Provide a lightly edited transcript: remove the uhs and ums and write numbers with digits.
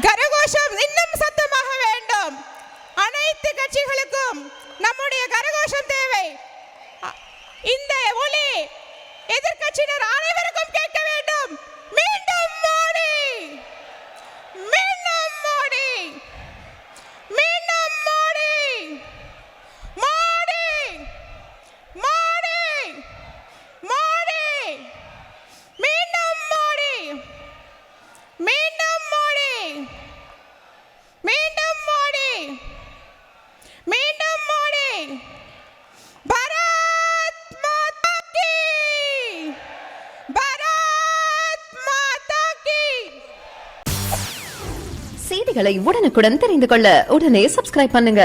கரகோஷம் இன்னும் சத்தமாக வேண்டும். அனைத்து கட்சிகளுக்கும் நம்முடைய கரகோஷம் தேவை. இந்த ஒலி எதிர்க்கட்சியினர் அனைவருக்கும் கேட்க வேண்டும். மீண்டும் மோடி, மீண்டும் மோடி, மீண்டும் மோடி, மோடி, மோடி, மோடி, மீண்டும் மோடி, மீண்டும் மோடி, மீண்டும் மோடி, மீண்டும் மோடி. பாரத் மாதா கி, பாரத் மாதா கி. செய்திகளை உடனுக்குடன் தெரிந்து கொள்ள உடனே சப்ஸ்கிரைப் பண்ணுங்க.